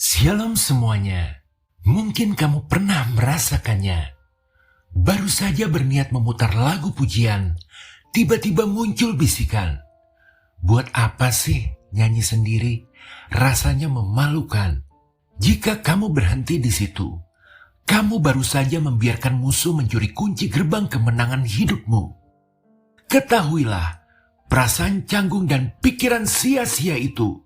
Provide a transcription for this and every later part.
Shalom semuanya. Mungkin kamu pernah merasakannya. Baru saja berniat memutar lagu pujian, tiba-tiba muncul bisikan. Buat apa sih nyanyi sendiri? Rasanya memalukan. Jika kamu berhenti di situ, kamu baru saja membiarkan musuh mencuri kunci gerbang kemenangan hidupmu. Ketahuilah, perasaan canggung dan pikiran sia-sia itu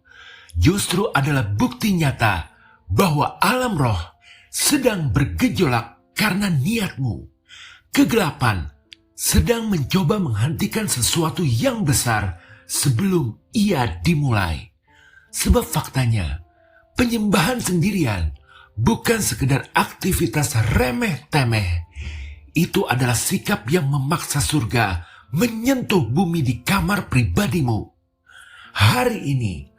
justru adalah bukti nyata bahwa alam roh sedang bergejolak karena niatmu. Kegelapan sedang mencoba menghentikan sesuatu yang besar sebelum ia dimulai. Sebab faktanya, penyembahan sendirian bukan sekedar aktivitas remeh-temeh. Itu adalah sikap yang memaksa surga menyentuh bumi di kamar pribadimu. Hari ini,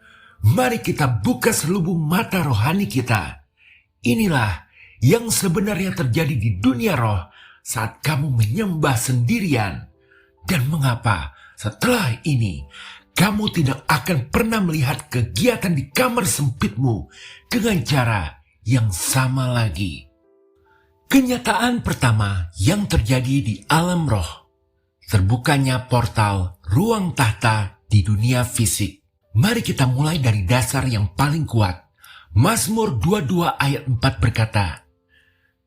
mari kita buka selubung mata rohani kita. Inilah yang sebenarnya terjadi di dunia roh saat kamu menyembah sendirian. Dan mengapa setelah ini kamu tidak akan pernah melihat kegiatan di kamar sempitmu dengan cara yang sama lagi. Kenyataan pertama yang terjadi di alam roh. Terbukanya portal ruang tahta di dunia fisik. Mari kita mulai dari dasar yang paling kuat. Mazmur 22 ayat 4 berkata,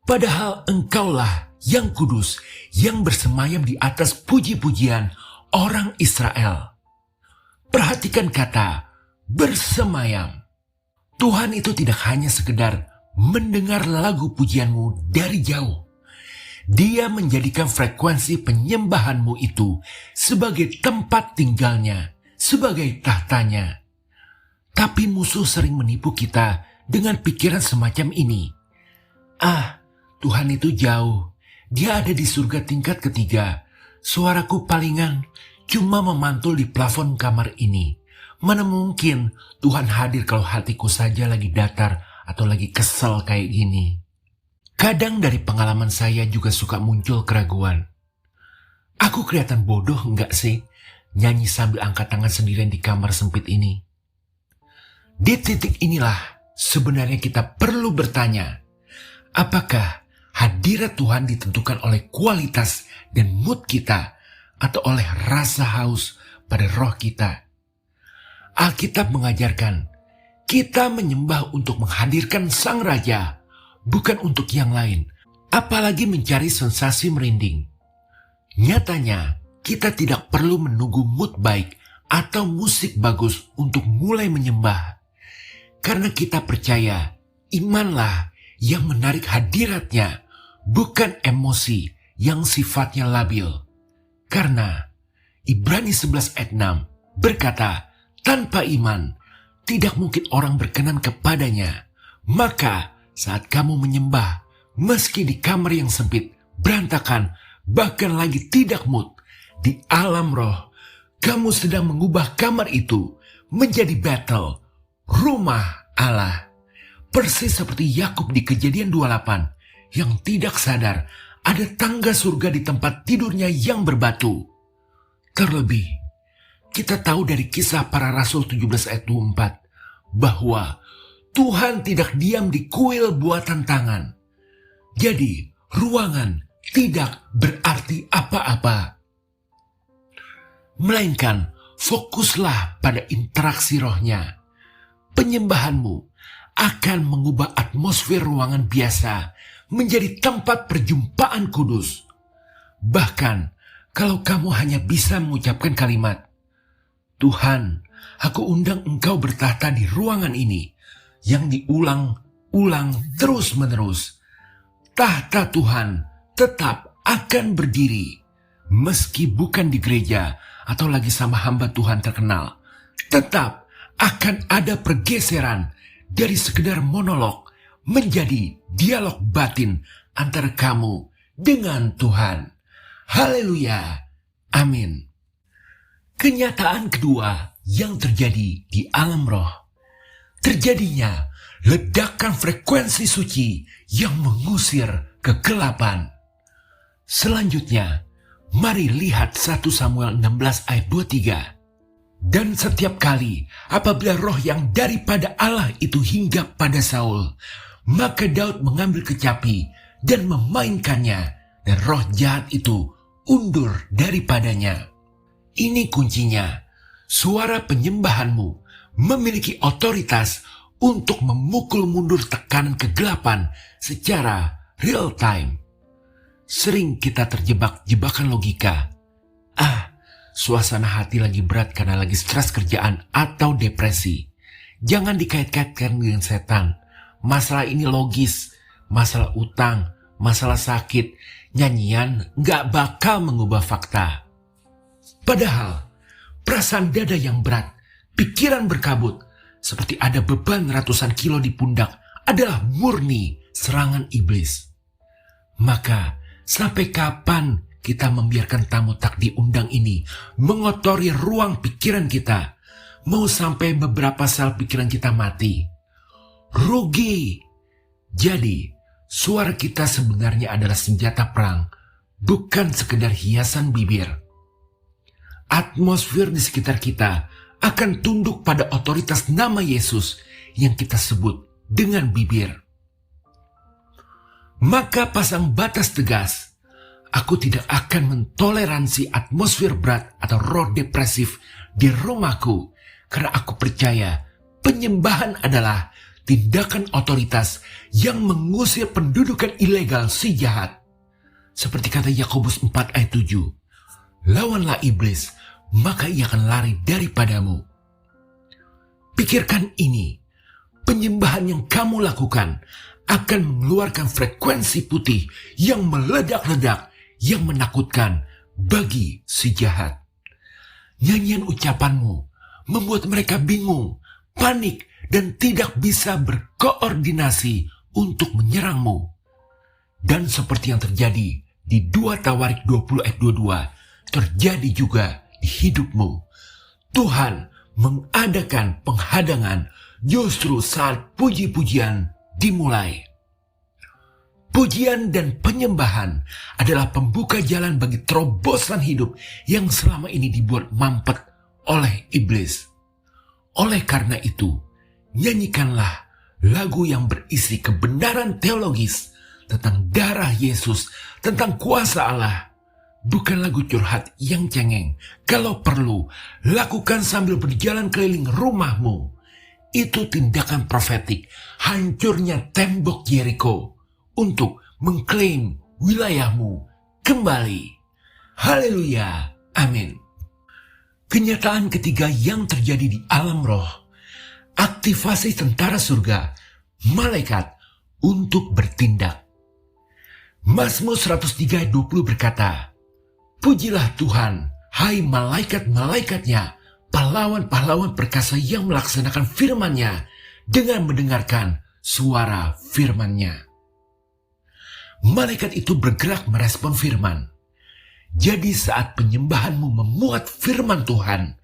"Padahal engkaulah yang kudus, yang bersemayam di atas puji-pujian orang Israel." Perhatikan kata bersemayam. Tuhan itu tidak hanya sekedar mendengar lagu pujianmu dari jauh. Dia menjadikan frekuensi penyembahanmu itu sebagai tempat tinggalnya, sebagai tahtanya. Tapi musuh sering menipu kita dengan pikiran semacam ini. Tuhan itu jauh. Dia ada di surga tingkat ketiga. Suaraku palingan cuma memantul di plafon kamar ini. Mana mungkin Tuhan hadir kalau hatiku saja lagi datar atau lagi kesel kayak gini. Kadang dari pengalaman saya juga suka muncul keraguan. Aku kelihatan bodoh enggak sih nyanyi sambil angkat tangan sendirian di kamar sempit ini? Di titik inilah sebenarnya kita perlu bertanya, apakah hadirat Tuhan ditentukan oleh kualitas dan mood kita atau oleh rasa haus pada roh kita? Alkitab mengajarkan kita menyembah untuk menghadirkan Sang Raja, bukan untuk yang lain, apalagi mencari sensasi merinding. Nyatanya, kita tidak perlu menunggu mood baik atau musik bagus untuk mulai menyembah. Karena kita percaya, imanlah yang menarik hadiratnya, bukan emosi yang sifatnya labil. Karena Ibrani 11 ayat 6 berkata, tanpa iman, tidak mungkin orang berkenan kepadanya. Maka saat kamu menyembah, meski di kamar yang sempit, berantakan, bahkan lagi tidak mood, di alam roh, kamu sedang mengubah kamar itu menjadi battle, rumah Allah. Persis seperti Yakub di Kejadian 28 yang tidak sadar ada tangga surga di tempat tidurnya yang berbatu. Terlebih, kita tahu dari Kisah Para Rasul 17 ayat 24 bahwa Tuhan tidak diam di kuil buatan tangan. Jadi, ruangan tidak berarti apa-apa. Melainkan, fokuslah pada interaksi rohnya. Penyembahanmu akan mengubah atmosfer ruangan biasa menjadi tempat perjumpaan kudus. Bahkan, kalau kamu hanya bisa mengucapkan kalimat, "Tuhan, aku undang Engkau bertahta di ruangan ini," yang diulang-ulang terus-menerus, tahta Tuhan tetap akan berdiri. Meski bukan di gereja atau lagi sama hamba Tuhan terkenal, tetap akan ada pergeseran dari sekedar monolog menjadi dialog batin antara kamu dengan Tuhan. Haleluya. Amin. Kenyataan kedua yang terjadi di alam roh. Terjadinya ledakan frekuensi suci yang mengusir kegelapan. Selanjutnya, mari lihat 1 Samuel 16 ayat 23. Dan setiap kali apabila roh yang daripada Allah itu hinggap pada Saul, maka Daud mengambil kecapi dan memainkannya, dan roh jahat itu undur daripadanya. Ini kuncinya, suara penyembahanmu memiliki otoritas untuk memukul mundur tekanan kegelapan secara real time. Sering kita terjebak jebakan logika. Suasana hati lagi berat karena lagi stres kerjaan atau depresi. Jangan dikait-kaitkan dengan setan. Masalah ini logis, masalah utang, masalah sakit, nyanyian gak bakal mengubah fakta. Padahal, perasaan dada yang berat, pikiran berkabut, seperti ada beban ratusan kilo di pundak adalah murni serangan iblis. Maka, sampai kapan kita membiarkan tamu tak diundang ini mengotori ruang pikiran kita? Mau sampai beberapa sel pikiran kita mati? Rugi. Jadi, suara kita sebenarnya adalah senjata perang, bukan sekedar hiasan bibir. Atmosfer di sekitar kita akan tunduk pada otoritas nama Yesus yang kita sebut dengan bibir. Maka pasang batas tegas. Aku tidak akan mentoleransi atmosfer berat atau roh depresif di rumahku, karena aku percaya penyembahan adalah tindakan otoritas yang mengusir pendudukan ilegal si jahat. Seperti kata Yakobus 4 ayat 7, lawanlah iblis, maka ia akan lari daripadamu. Pikirkan ini, penyembahan yang kamu lakukan akan mengeluarkan frekuensi putih yang meledak-ledak, yang menakutkan bagi si jahat. Nyanyian ucapanmu membuat mereka bingung, panik, dan tidak bisa berkoordinasi untuk menyerangmu. Dan seperti yang terjadi di 2 Tawarik 20 ayat 22, terjadi juga di hidupmu. Tuhan mengadakan penghadangan justru saat puji-pujian dimulai. Pujian dan penyembahan adalah pembuka jalan bagi terobosan hidup yang selama ini dibuat mampet oleh iblis. Oleh karena itu, nyanyikanlah lagu yang berisi kebenaran teologis tentang darah Yesus, tentang kuasa Allah. Bukan lagu curhat yang cengeng. Kalau perlu, lakukan sambil berjalan keliling rumahmu. Itu tindakan profetik, hancurnya tembok Yeriko, untuk mengklaim wilayahmu kembali. Haleluya, amin. Kenyataan ketiga yang terjadi di alam roh, aktivasi tentara surga, malaikat untuk bertindak. Mazmur 103 ayat 20 berkata, pujilah Tuhan, hai malaikat-malaikatnya, pahlawan-pahlawan perkasa yang melaksanakan firman-Nya dengan mendengarkan suara firman-Nya. Malaikat itu bergerak merespon firman. Jadi saat penyembahanmu memuat firman Tuhan,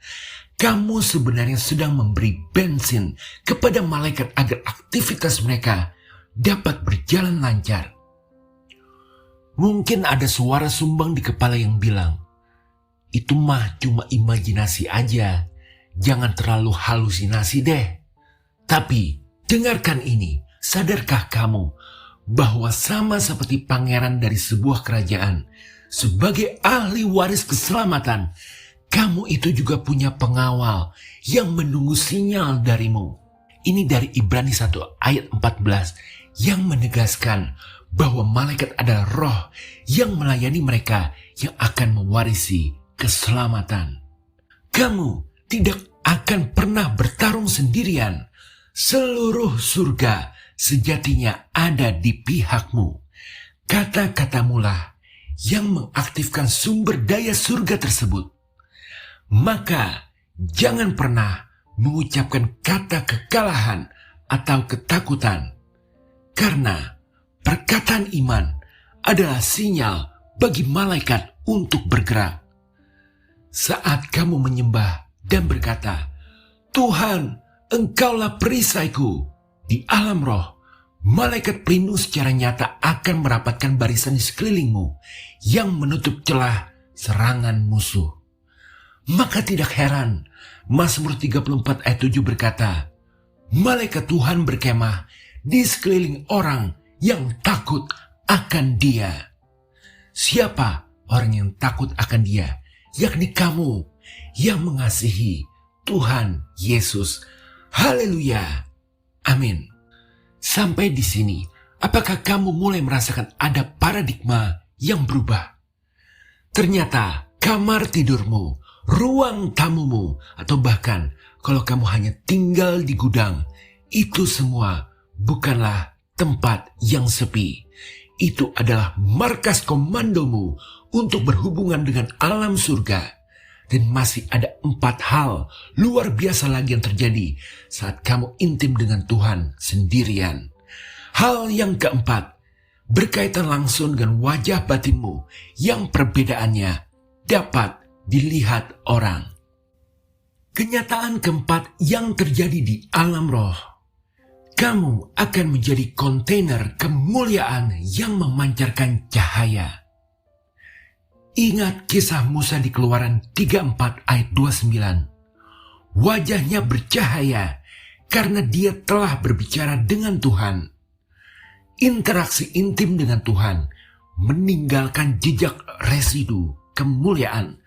kamu sebenarnya sedang memberi bensin kepada malaikat agar aktivitas mereka dapat berjalan lancar. Mungkin ada suara sumbang di kepala yang bilang, itu mah cuma imajinasi aja, jangan terlalu halusinasi deh. Tapi dengarkan ini, sadarkah kamu bahwa sama seperti pangeran dari sebuah kerajaan, sebagai ahli waris keselamatan, kamu itu juga punya pengawal yang menunggu sinyal darimu. Ini dari Ibrani 1 ayat 14 yang menegaskan bahwa malaikat adalah roh yang melayani mereka yang akan mewarisi keselamatan. Kamu tidak akan pernah bertarung sendirian. Seluruh surga sejatinya ada di pihakmu. Kata-katamulah yang mengaktifkan sumber daya surga tersebut. Maka jangan pernah mengucapkan kata kekalahan atau ketakutan, karena perkataan iman adalah sinyal bagi malaikat untuk bergerak. Saat kamu menyembah dan berkata, Tuhan, Engkaulah perisaiku, di alam roh, malaikat pelindung secara nyata akan merapatkan barisan di sekelilingmu yang menutup celah serangan musuh. Maka tidak heran Mazmur 34 ayat 7 berkata, malaikat Tuhan berkemah di sekeliling orang yang takut akan Dia. Siapa orang yang takut akan Dia? Yakni kamu yang mengasihi Tuhan Yesus. Haleluya. Amin. Sampai di sini, apakah kamu mulai merasakan ada paradigma yang berubah? Ternyata kamar tidurmu, ruang tamumu, atau bahkan kalau kamu hanya tinggal di gudang, itu semua bukanlah tempat yang sepi. Itu adalah markas komandomu untuk berhubungan dengan alam surga. Dan masih ada 4 hal luar biasa lagi yang terjadi saat kamu intim dengan Tuhan sendirian. Hal yang keempat, berkaitan langsung dengan wajah batinmu yang perbedaannya dapat dilihat orang. Kenyataan keempat yang terjadi di alam roh, kamu akan menjadi kontainer kemuliaan yang memancarkan cahaya. Ingat kisah Musa di Keluaran 34 ayat 29. Wajahnya bercahaya karena dia telah berbicara dengan Tuhan. Interaksi intim dengan Tuhan meninggalkan jejak residu kemuliaan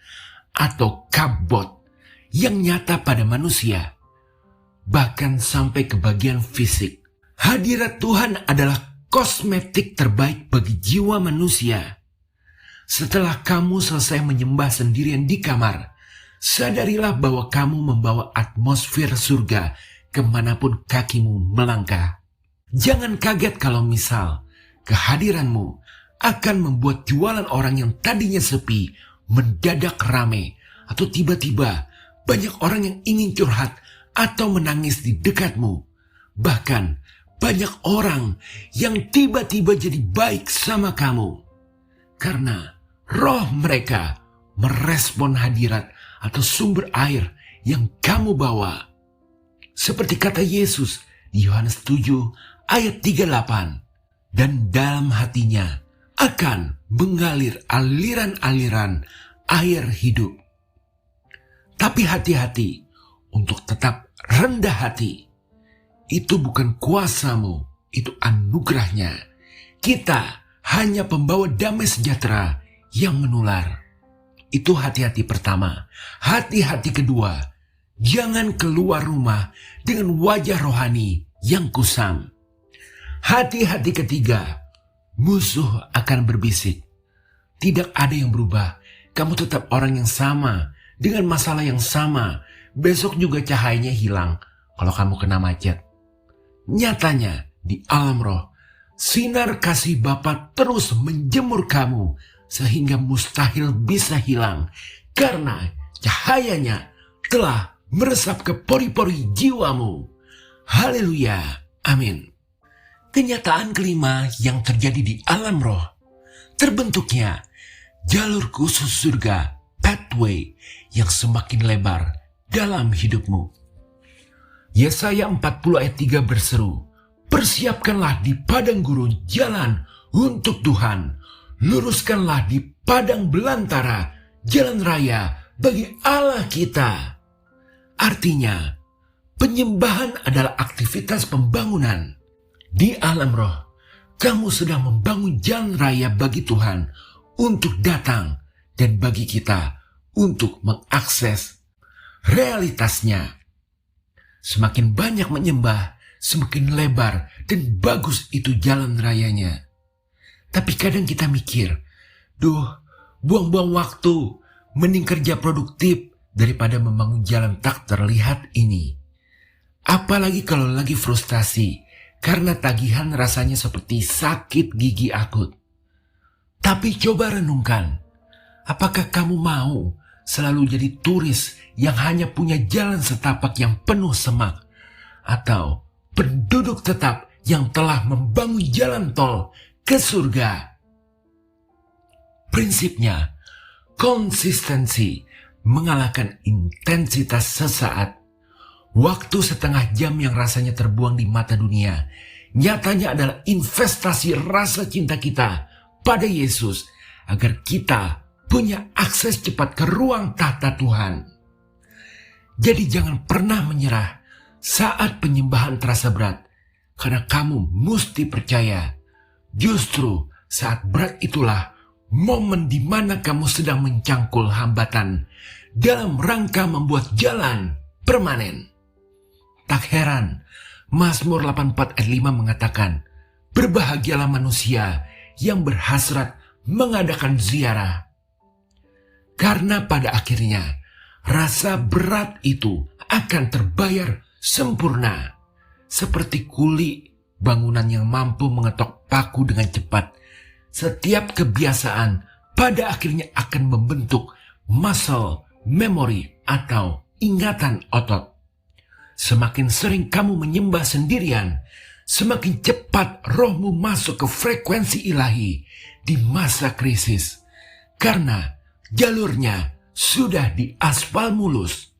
atau kabut yang nyata pada manusia, bahkan sampai ke bagian fisik. Hadirat Tuhan adalah kosmetik terbaik bagi jiwa manusia. Setelah kamu selesai menyembah sendirian di kamar, sadarilah bahwa kamu membawa atmosfer surga kemanapun kakimu melangkah. Jangan kaget kalau misal kehadiranmu akan membuat jualan orang yang tadinya sepi mendadak rame, atau tiba-tiba banyak orang yang ingin curhat atau menangis di dekatmu. Bahkan banyak orang yang tiba-tiba jadi baik sama kamu karena roh mereka merespon hadirat atau sumber air yang kamu bawa. Seperti kata Yesus di Yohanes 7 ayat 38, dan dalam hatinya akan mengalir aliran-aliran air hidup. Tapi hati-hati untuk tetap rendah hati. Itu bukan kuasamu, itu anugerahnya. Kita hanya pembawa damai sejahtera yang menular. Itu hati-hati pertama. Hati-hati kedua, jangan keluar rumah dengan wajah rohani yang kusam. Hati-hati ketiga, musuh akan berbisik. Tidak ada yang berubah. Kamu tetap orang yang sama, dengan masalah yang sama. Besok juga cahayanya hilang kalau kamu kena macet. Nyatanya di alam roh, sinar kasih Bapa terus menjemur kamu sehingga mustahil bisa hilang karena cahayanya telah meresap ke pori-pori jiwamu. Haleluya, amin. Kenyataan kelima yang terjadi di alam roh, terbentuknya jalur khusus surga, pathway yang semakin lebar dalam hidupmu. Yesaya 40 ayat 3 berseru, persiapkanlah di padang gurun jalan untuk Tuhan, luruskanlah di padang belantara jalan raya bagi Allah kita. Artinya, penyembahan adalah aktivitas pembangunan. Di alam roh, kamu sedang membangun jalan raya bagi Tuhan untuk datang dan bagi kita untuk mengakses realitasnya. Semakin banyak menyembah, semakin lebar dan bagus itu jalan rayanya. Tapi kadang kita mikir, buang-buang waktu, mending kerja produktif daripada membangun jalan tak terlihat ini. Apalagi kalau lagi frustasi, karena tagihan rasanya seperti sakit gigi akut. Tapi coba renungkan, apakah kamu mau selalu jadi turis yang hanya punya jalan setapak yang penuh semak, atau penduduk tetap yang telah membangun jalan tol ke surga? Prinsipnya, konsistensi mengalahkan intensitas sesaat. Waktu setengah jam yang rasanya terbuang di mata dunia, nyatanya adalah investasi rasa cinta kita pada Yesus agar kita punya akses cepat ke ruang tahta Tuhan. Jadi jangan pernah menyerah saat penyembahan terasa berat, karena kamu mesti percaya, justru saat berat itulah momen di mana kamu sedang mencangkul hambatan dalam rangka membuat jalan permanen. Tak heran, Mazmur 84 ayat 5 mengatakan, berbahagialah manusia yang berhasrat mengadakan ziarah. Karena pada akhirnya, rasa berat itu akan terbayar sempurna. Seperti kuli bangunan yang mampu mengetok paku dengan cepat. Setiap kebiasaan pada akhirnya akan membentuk muscle memory atau ingatan otot. Semakin sering kamu menyembah sendirian, semakin cepat rohmu masuk ke frekuensi ilahi di masa krisis. Karena jalurnya sudah diaspal mulus.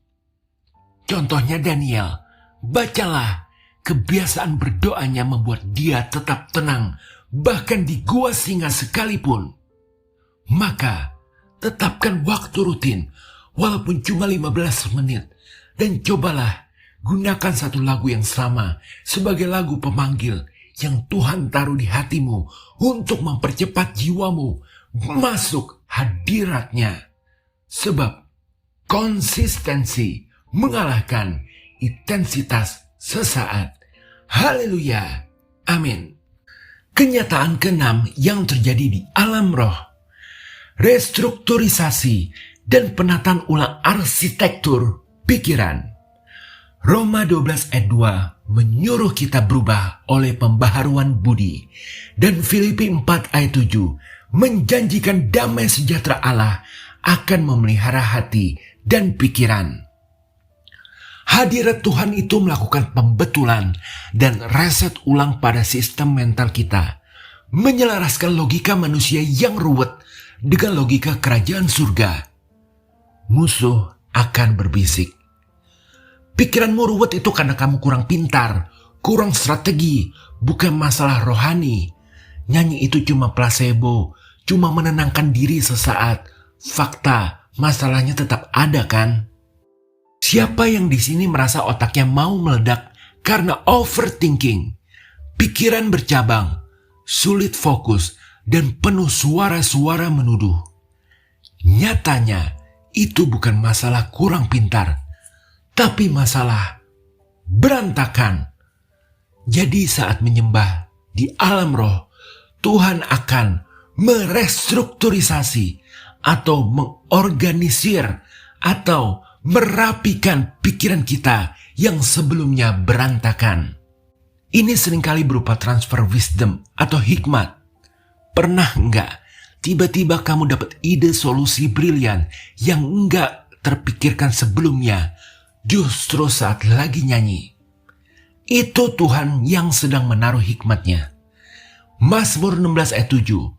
Contohnya Daniel, bacalah, kebiasaan berdoanya membuat dia tetap tenang, bahkan di gua singa sekalipun. Maka, tetapkan waktu rutin, walaupun cuma 15 menit, dan cobalah gunakan satu lagu yang sama sebagai lagu pemanggil yang Tuhan taruh di hatimu untuk mempercepat jiwamu masuk hadiratnya. Sebab konsistensi mengalahkan intensitas sesaat. Haleluya. Amin. Kenyataan keenam yang terjadi di alam roh. Restrukturisasi dan penataan ulang arsitektur pikiran. Roma 12 ayat 2 menyuruh kita berubah oleh pembaharuan budi. Dan Filipi 4 ayat 7 menjanjikan damai sejahtera Allah akan memelihara hati dan pikiran. Hadirat Tuhan itu melakukan pembetulan dan reset ulang pada sistem mental kita, menyelaraskan logika manusia yang ruwet dengan logika kerajaan surga. Musuh akan berbisik, pikiranmu ruwet itu karena kamu kurang pintar, kurang strategi, bukan masalah rohani. Nyanyi itu cuma placebo, cuma menenangkan diri sesaat. Fakta, masalahnya tetap ada kan? Siapa yang di sini merasa otaknya mau meledak karena overthinking? Pikiran bercabang, sulit fokus, dan penuh suara-suara menuduh. Nyatanya, itu bukan masalah kurang pintar, tapi masalah berantakan. Jadi saat menyembah di alam roh, Tuhan akan merestrukturisasi atau mengorganisir atau merapikan pikiran kita yang sebelumnya berantakan. Ini seringkali berupa transfer wisdom atau hikmat. Pernah enggak tiba-tiba kamu dapat ide solusi brilian yang enggak terpikirkan sebelumnya, justru saat lagi nyanyi? Itu Tuhan yang sedang menaruh hikmatnya. Mazmur 16 ayat 7.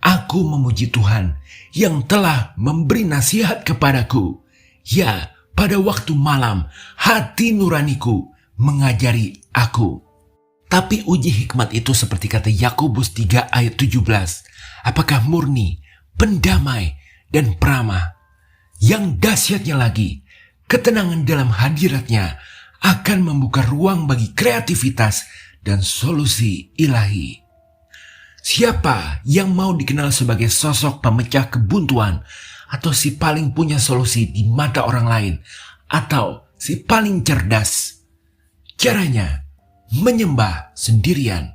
Aku memuji Tuhan yang telah memberi nasihat kepadaku. Ya, pada waktu malam hati nuraniku mengajari aku. Tapi uji hikmat itu seperti kata Yakobus 3 ayat 17. Apakah murni, pendamai, dan peramah? Yang dahsyatnya lagi, ketenangan dalam hadiratnya akan membuka ruang bagi kreativitas dan solusi ilahi. Siapa yang mau dikenal sebagai sosok pemecah kebuntuan, atau si paling punya solusi di mata orang lain, atau si paling cerdas? Caranya, menyembah sendirian,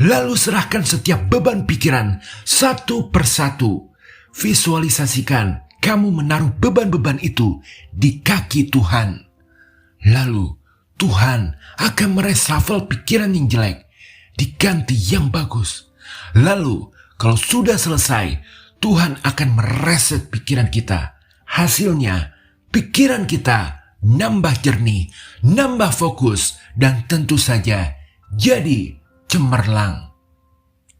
lalu serahkan setiap beban pikiran satu persatu. Visualisasikan kamu menaruh beban-beban itu di kaki Tuhan. Lalu Tuhan akan mereshuffle pikiran yang jelek, diganti yang bagus. Lalu kalau sudah selesai, Tuhan akan mereset pikiran kita. Hasilnya, pikiran kita nambah jernih, nambah fokus, dan tentu saja jadi cemerlang.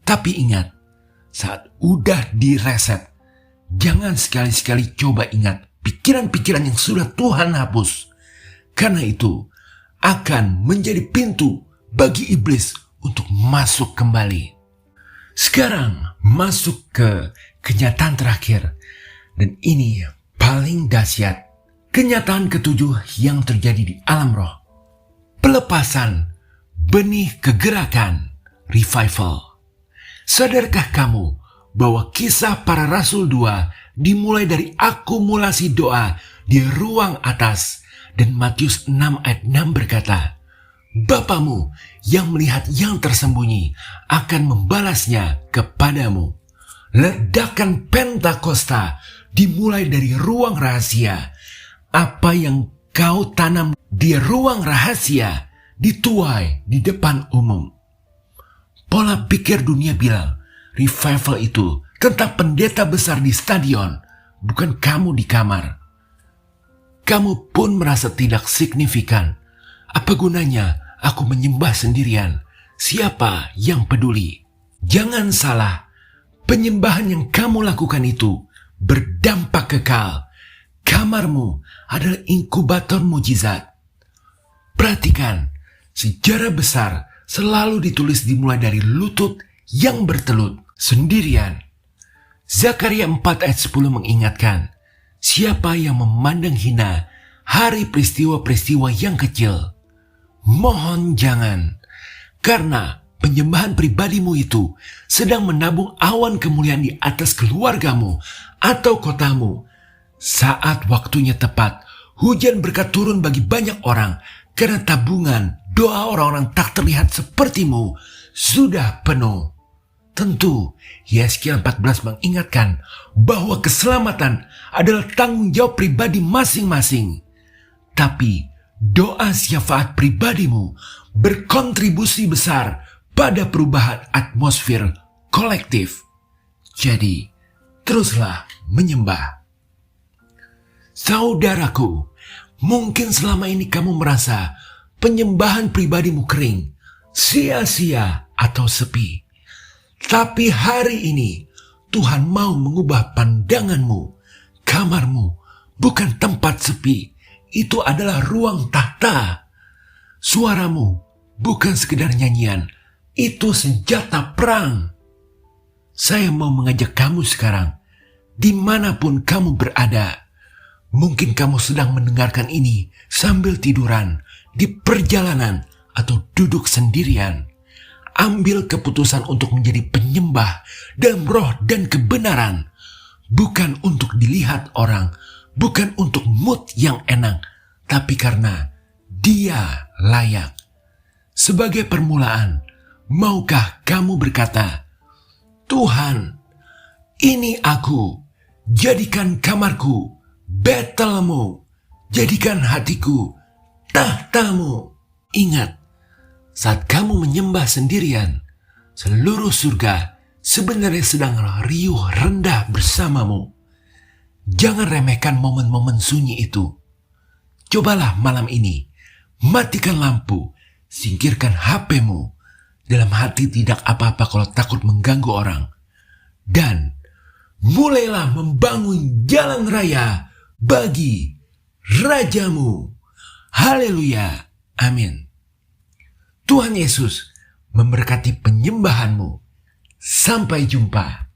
Tapi ingat, saat udah direset, jangan sekali-sekali coba ingat pikiran-pikiran yang sudah Tuhan hapus. Karena itu akan menjadi pintu bagi iblis untuk masuk kembali. Sekarang masuk ke kenyataan terakhir. Dan ini paling dahsyat. Kenyataan ketujuh yang terjadi di alam roh. Pelepasan benih kegerakan, revival. Sadarkah kamu bahwa kisah para rasul 2 dimulai dari akumulasi doa di ruang atas, dan Matius 6 ayat 6 berkata, Bapamu yang melihat yang tersembunyi akan membalasnya kepadamu. Ledakan Pentakosta dimulai dari ruang rahasia. Apa yang kau tanam di ruang rahasia dituai di depan umum. Pola pikir dunia bilang revival itu tentang pendeta besar di stadion, bukan kamu di kamar. Kamu pun merasa tidak signifikan. Apa gunanya aku menyembah sendirian? Siapa yang peduli? Jangan salah, penyembahan yang kamu lakukan itu berdampak kekal. Kamarmu adalah inkubator mujizat. Perhatikan, sejarah besar selalu ditulis dimulai dari lutut yang bertelut sendirian. Zakaria 4 ayat 10 mengingatkan, siapa yang memandang hina hari peristiwa-peristiwa yang kecil, mohon jangan, karena penyembahan pribadimu itu sedang menabung awan kemuliaan di atas keluargamu atau kotamu. Saat waktunya tepat, hujan berkat turun bagi banyak orang, karena tabungan doa orang-orang tak terlihat sepertimu sudah penuh. Tentu, Yeskiel 14 mengingatkan bahwa keselamatan adalah tanggung jawab pribadi masing-masing. Tapi, doa syafaat pribadimu berkontribusi besar pada perubahan atmosfer kolektif. Jadi, teruslah menyembah. Saudaraku, mungkin selama ini kamu merasa penyembahan pribadimu kering, sia-sia atau sepi. Tapi hari ini Tuhan mau mengubah pandanganmu. Kamarmu bukan tempat sepi, itu adalah ruang tahta. Suaramu bukan sekedar nyanyian, itu senjata perang. Saya mau mengajak kamu sekarang, dimanapun kamu berada. Mungkin kamu sedang mendengarkan ini sambil tiduran, di perjalanan, atau duduk sendirian. Ambil keputusan untuk menjadi penyembah dalam roh dan kebenaran. Bukan untuk dilihat orang, bukan untuk mood yang enak, tapi karena Dia layak. Sebagai permulaan, maukah kamu berkata, Tuhan, ini aku, jadikan kamarku Betelmu, jadikan hatiku tahtamu. Ingat, saat kamu menyembah sendirian, seluruh surga sebenarnya sedang riuh rendah bersamamu. Jangan remehkan momen-momen sunyi itu. Cobalah malam ini, matikan lampu, singkirkan HP-mu. Dalam hati tidak apa-apa kalau takut mengganggu orang. Dan mulailah membangun jalan raya bagi Rajamu. Haleluya. Amin. Tuhan Yesus memberkati penyembahanmu. Sampai jumpa.